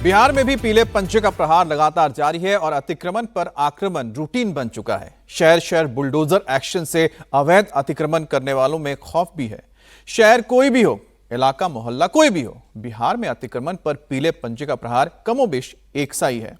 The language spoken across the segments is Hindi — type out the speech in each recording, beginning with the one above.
बिहार में भी पीले पंचे का प्रहार लगातार जारी है और अतिक्रमण पर आक्रमण रूटीन बन चुका है। शहर शहर बुलडोजर एक्शन से अवैध अतिक्रमण करने वालों में खौफ भी है। शहर कोई भी हो, इलाका मोहल्ला कोई भी हो, बिहार में अतिक्रमण पर पीले पंचे का प्रहार कमोबेश एक सा ही है।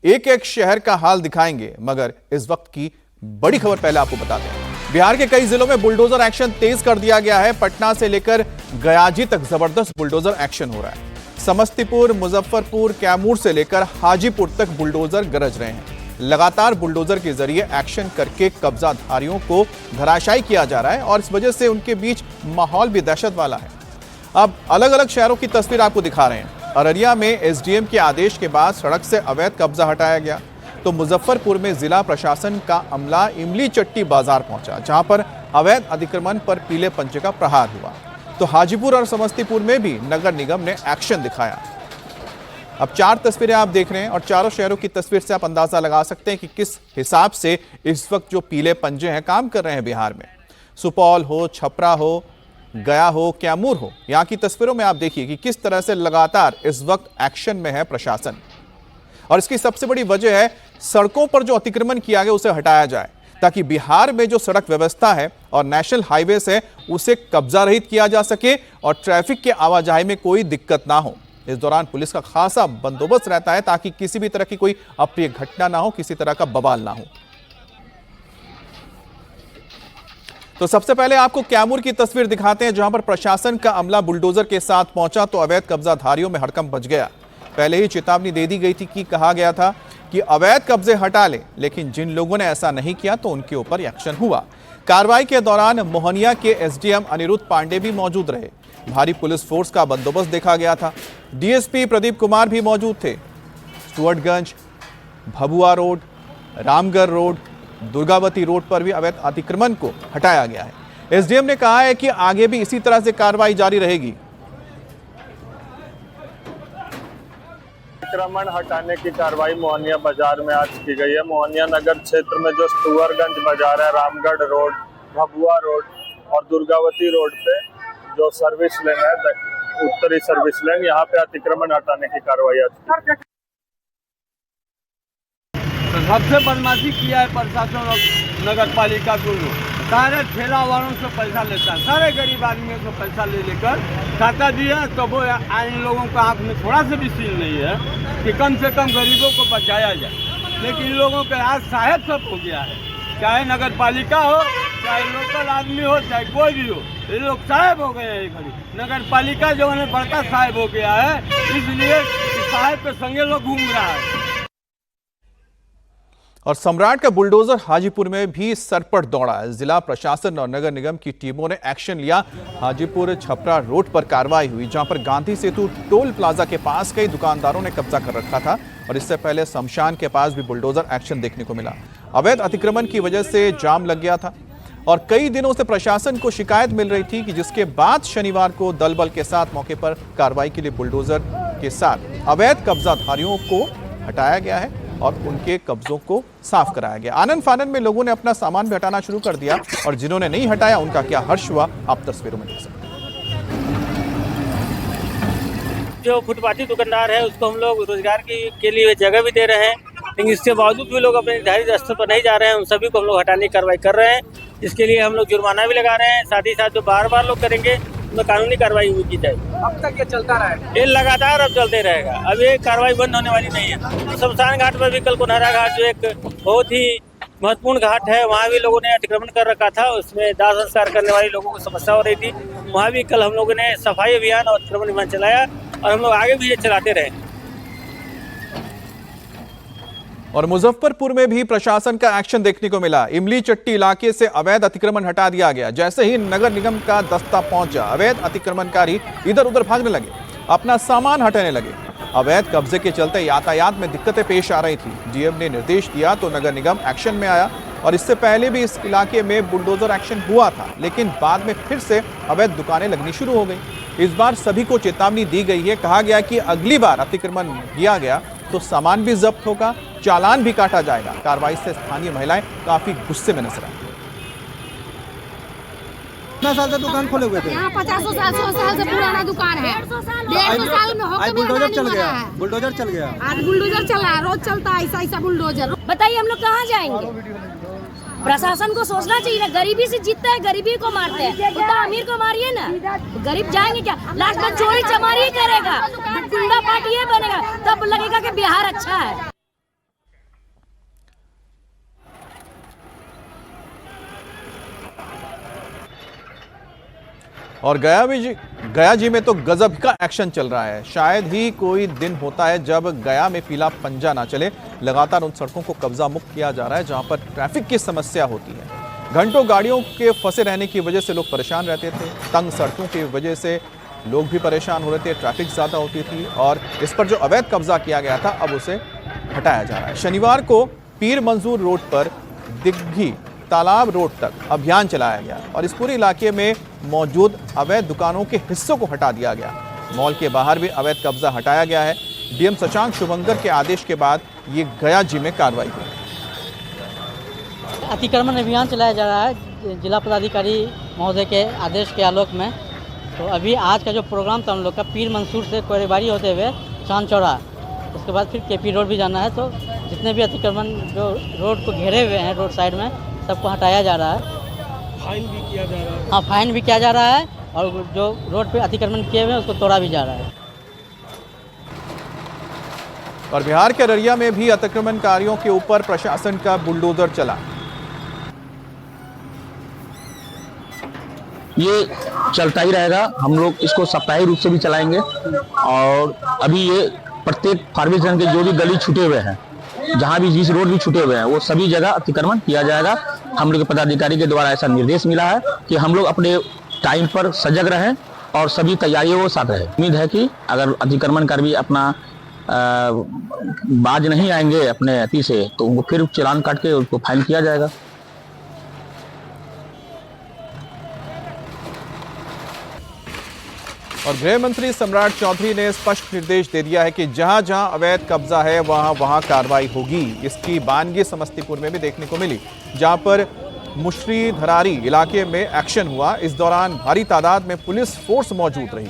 एक एक शहर का हाल दिखाएंगे, मगर इस वक्त की बड़ी खबर पहले आपको बताते हैं। बिहार के कई जिलों में बुलडोजर एक्शन तेज कर दिया गया है। पटना से लेकर गयाजी तक जबरदस्त बुलडोजर एक्शन हो रहा है। समस्तीपुर, मुजफ्फरपुर, कैमूर से लेकर हाजीपुर तक बुलडोजर गरज रहे हैं। लगातार बुलडोजर के जरिए एक्शन करके कब्जाधारियों को धराशायी किया जा रहा है और इस वजह से उनके बीच माहौल भी दहशत वाला है। अब अलग अलग शहरों की तस्वीर आपको दिखा रहे हैं। अररिया में एसडीएम के आदेश के बाद सड़क से अवैध कब्जा हटाया गया, तो मुजफ्फरपुर में जिला प्रशासन का अमला इमली चट्टी बाजार पहुंचा, जहां पर अवैध अतिक्रमण पर पीले पंचे का प्रहार हुआ। तो हाजीपुर और समस्तीपुर में भी नगर निगम ने एक्शन दिखाया। अब 4 तस्वीरें आप देख रहे हैं और चारों शहरों की तस्वीर से आप अंदाजा लगा सकते हैं कि किस हिसाब से इस वक्त जो पीले पंजे हैं काम कर रहे हैं बिहार में। सुपौल हो, छपरा हो, गया हो, कैमूर हो, यहाँ की तस्वीरों में आप देखिए कि किस तरह से लगातार इस वक्त एक्शन में है प्रशासन। और इसकी सबसे बड़ी वजह है सड़कों पर जो अतिक्रमण किया गया उसे हटाया जाए, ताकि बिहार में जो सड़क व्यवस्था है और नेशनल हाईवेज है उसे कब्जा रहित किया जा सके और ट्रैफिक के आवाजाही में कोई दिक्कत ना हो। इस दौरान पुलिस का खासा बंदोबस्त रहता है ताकि किसी भी तरह की कोई अप्रिय घटना ना हो, किसी तरह का बवाल ना हो। तो सबसे पहले आपको कैमूर की तस्वीर दिखाते हैं, जहां पर प्रशासन का अमला बुलडोजर के साथ पहुंचा तो अवैध कब्जाधारियों में हड़कंप मच गया। पहले ही चेतावनी दे दी गई थी कि कहा गया था कि अवैध कब्जे हटा ले, लेकिन जिन लोगों ने ऐसा नहीं किया तो उनके ऊपर एक्शन हुआ। कार्रवाई के दौरान मोहनिया के एसडीएम अनिरुद्ध पांडे भी मौजूद रहे। भारी पुलिस फोर्स का बंदोबस्त देखा गया था। डीएसपी प्रदीप कुमार भी मौजूद थे। Stuartganj, Bhabua road, Ramgarh road, Durgavati road पर भी अवैध अतिक्रमण को हटाया गया है। एसडीएम ने कहा है कि आगे भी इसी तरह से कार्रवाई जारी रहेगी। अतिक्रमण हटाने की कार्रवाई मोहनिया बाजार में आज की गई है। मोहनिया नगर क्षेत्र में जो स्टुअर्टगंज बाजार है, रामगढ़ रोड, भभुआ रोड और दुर्गावती रोड पे जो सर्विस लेन है, उत्तरी सर्विस लेन, यहाँ पे अतिक्रमण हटाने की कार्रवाई आज की। सबसे बदमाशी किया है प्रशासन और नगर पालिका को। सारे ठेला वालों से पैसा लेता है, सारे गरीब आदमियों से पैसा ले लेकर खाता दिया, तो वो इन लोगों का आँख में थोड़ा सा भी सील नहीं है कि कम से कम गरीबों को बचाया जाए। लेकिन इन लोगों के हाथ साहेब सब हो गया है, चाहे नगर पालिका हो, चाहे लोकल आदमी हो, चाहे कोई भी हो, ये लोग साहेब हो गए हैं। घड़ी नगर पालिका जो है बड़का साहेब हो गया है, इसलिए साहेब के संगे लोग घूम रहा है। और सम्राट का बुलडोजर हाजीपुर में भी सरपट दौड़ा है। जिला प्रशासन और नगर निगम की टीमों ने एक्शन लिया। हाजीपुर छपरा रोड पर कार्रवाई हुई, जहां पर गांधी सेतु टोल प्लाजा के पास कई दुकानदारों ने कब्जा कर रखा था और इससे पहले शमशान के पास भी बुलडोजर एक्शन देखने को मिला। अवैध अतिक्रमण की वजह से जाम लग गया था और कई दिनों से प्रशासन को शिकायत मिल रही थी, कि जिसके बाद शनिवार को दल बल के साथ मौके पर कार्रवाई के लिए बुलडोजर के साथ अवैध कब्जाधारियों को हटाया गया है और उनके कब्जों को साफ कराया गया। आनंद फानन में लोगों ने अपना सामान भी हटाना शुरू कर दिया और जिन्होंने नहीं हटाया उनका क्या हर्ष हुआ, आप तस्वीरों में देख सकते हैं। जो फुटपाथी दुकानदार है उसको हम लोग रोजगार के लिए जगह भी दे रहे हैं, लेकिन इसके बावजूद भी लोग अपने निर्धारित स्थल पर नहीं जा रहे हैं। उन सभी को हम लोग हटाने की कार्रवाई कर रहे हैं। इसके लिए हम लोग जुर्माना भी लगा रहे हैं, साथ ही साथ जो बार लोग करेंगे उनमें कानूनी कार्रवाई की जाए। अब तक ये चलता रहेगा? ये लगातार अब चलते रहेगा, अब ये कार्रवाई बंद होने वाली नहीं है। शमशान घाट पर भी कल कोनहरा घाट जो एक बहुत ही महत्वपूर्ण घाट है, वहाँ भी लोगों ने अतिक्रमण कर रखा था। उसमें दाह संस्कार करने वाले लोगों को समस्या हो रही थी। वहाँ भी कल हम लोगों ने सफाई अभियान और अतिक्रमण अभियान चलाया और हम लोग आगे भी ये चलाते रहे। और मुजफ्फरपुर में भी प्रशासन का एक्शन देखने को मिला। इमली चट्टी इलाके से अवैध अतिक्रमण हटा दिया गया। जैसे ही नगर निगम का दस्ता पहुंचा, अवैध अतिक्रमणकारी इधर उधर भागने लगे, अपना सामान हटाने लगे। अवैध कब्जे के चलते यातायात में दिक्कतें पेश आ रही थी। डीएम ने निर्देश दिया तो नगर निगम एक्शन में आया और इससे पहले भी इस इलाके में बुलडोजर एक्शन हुआ था, लेकिन बाद में फिर से अवैध दुकानें लगनी शुरू हो गई। इस बार सभी को चेतावनी दी गई है। कहा गया कि अगली बार अतिक्रमण किया गया तो सामान भी जब्त होगा, चालान भी काटा जाएगा। कार्रवाई से स्थानीय महिलाएं काफी गुस्से में नजर आई। कितना साल से दुकान खोले हुए थे? यहाँ 50 साल 100 साल से पुराना दुकान है। 150 साल में आज बुलडोजर चल गया, बुलडोजर चल गया। आज बुलडोजर चल रहा है, रोज चलता है ऐसा बुलडोजर। बताइए हम लोग कहाँ जाएंगे? प्रशासन को सोचना चाहिए ना, गरीबी से जीतता है, गरीबी को मारते हैं। उतना अमीर को मारिए ना, गरीब जाएंगे क्या? लास्ट में चोरी चमारी ही करेगा, गुंडा पार्टी ही बनेगा, तब लगेगा कि बिहार अच्छा है। और गया जी में तो गजब का एक्शन चल रहा है। शायद ही कोई दिन होता है जब गया में पीला पंजा ना चले। लगातार उन सड़कों को कब्जा मुक्त किया जा रहा है जहां पर ट्रैफिक की समस्या होती है। घंटों गाड़ियों के फंसे रहने की वजह से लोग परेशान रहते थे। तंग सड़कों की वजह से लोग भी परेशान हो रहे थे, ट्रैफिक ज़्यादा होती थी और इस पर जो अवैध कब्जा किया गया था अब उसे हटाया जा रहा है। शनिवार को पीर मंजूर रोड पर दिग्घी तालाब रोड तक अभियान चलाया गया और इस पूरे इलाके में मौजूद अवैध दुकानों के हिस्सों को हटा दिया गया। मॉल के बाहर भी अवैध कब्जा हटाया गया है। डीएम शशांक शुभंकर के आदेश के बाद ये गया जी में कार्रवाई हुई। अतिक्रमण अभियान चलाया जा रहा है जिला पदाधिकारी महोदय के आदेश के आलोक में। तो अभी आज का जो प्रोग्राम था हम लोग का, पीर मंसूर से कोरेबाड़ी होते हुए चांद चौरा, उसके बाद फिर केपी रोड भी जाना है। तो जितने भी अतिक्रमण जो रोड को घेरे हुए हैं रोड साइड में, सबको हटाया जा रहा है। फाइन भी किया जा रहा है। हाँ, फाइन भी किया जा रहा है और जो रोड पे अतिक्रमण किए हुए हैं उसको तोड़ा भी जा रहा है। और बिहार के अररिया में भी अतिक्रमणकारियों के ऊपर प्रशासन का बुलडोजर चला। ये चलता ही रहेगा, हम लोग इसको साप्ताहिक रूप से भी चलाएंगे और अभी ये प्रत्येक फार्मेशन के जो भी गली छूटे हुए हैं, जहां भी जिस रोड भी छूटे हुए हैं, वो सभी जगह अतिक्रमण किया जाएगा। हम लोग के पदाधिकारी के द्वारा ऐसा निर्देश मिला है कि हम लोग अपने टाइम पर सजग रहें और सभी तैयारियों के साथ रहें। उम्मीद है कि अगर अतिक्रमणकारी भी अपना बाज नहीं आएंगे अपने अति से, तो उनको फिर चालान काट के उनको फाइन किया जाएगा। और गृह मंत्री सम्राट चौधरी ने स्पष्ट निर्देश दे दिया है कि जहां जहां अवैध कब्जा है वहां वहां कार्रवाई होगी। इसकी बानगी समस्तीपुर में भी देखने को मिली, जहां पर मुशरी धरारी इलाके में एक्शन हुआ। इस दौरान भारी तादाद में पुलिस फोर्स मौजूद रही।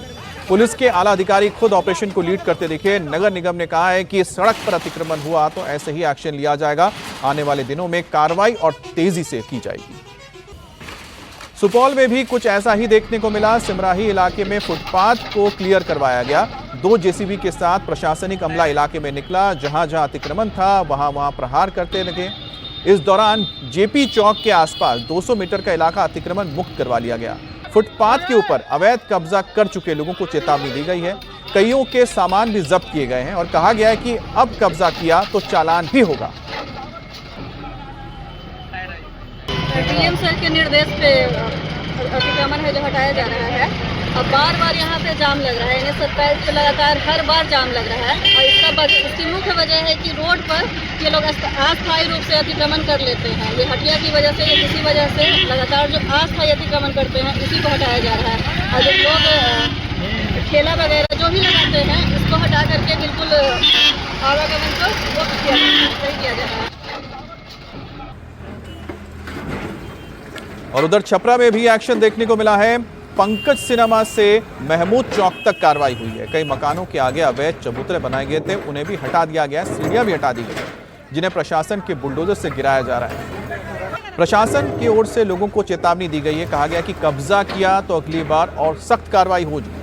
पुलिस के आला अधिकारी खुद ऑपरेशन को लीड करते दिखे। नगर निगम ने कहा है कि सड़क पर अतिक्रमण हुआ तो ऐसे ही एक्शन लिया जाएगा। आने वाले दिनों में कार्रवाई और तेजी से की जाएगी। सुपौल में भी कुछ ऐसा ही देखने को मिला। सिमराही इलाके में फुटपाथ को क्लियर करवाया गया। 2 जेसीबी के साथ प्रशासनिक अमला इलाके में निकला। जहां जहां अतिक्रमण था वहां वहां प्रहार करते लगे। इस दौरान जेपी चौक के आसपास 200 मीटर का इलाका अतिक्रमण मुक्त करवा लिया गया। फुटपाथ के ऊपर अवैध कब्जा कर चुके लोगों को चेतावनी दी गई है। कईयों के सामान भी जब्त किए गए हैं और कहा गया है कि अब कब्जा किया तो चालान भी होगा। डीएम सर के निर्देश पे अतिक्रमण है जो हटाया जा रहा है। अब बार बार यहाँ पे जाम लग रहा है। इन्हें 27 पे लगातार हर बार जाम लग रहा है और इसकी मुख्य वजह है कि रोड पर ये लोग अस्थायी रूप से अतिक्रमण कर लेते हैं। ये हटिया की वजह से या किसी वजह से लगातार जो अस्थायी अतिक्रमण करते हैं इसी को हटाया जा रहा है। और जो लोग ठेला वगैरह जो भी लगाते हैं इसको हटा करके बिल्कुल आवागमन को सही किया जा रहा है। और उधर छपरा में भी एक्शन देखने को मिला है। पंकज सिनेमा से महमूद चौक तक कार्रवाई हुई है। कई मकानों के आगे अवैध चबूतरे बनाए गए थे, उन्हें भी हटा दिया गया। सीढ़ियां भी हटा दी गई, जिन्हें प्रशासन के बुलडोजर से गिराया जा रहा है। प्रशासन की ओर से लोगों को चेतावनी दी गई है। कहा गया कि कब्जा किया तो अगली बार और सख्त कार्रवाई होगी।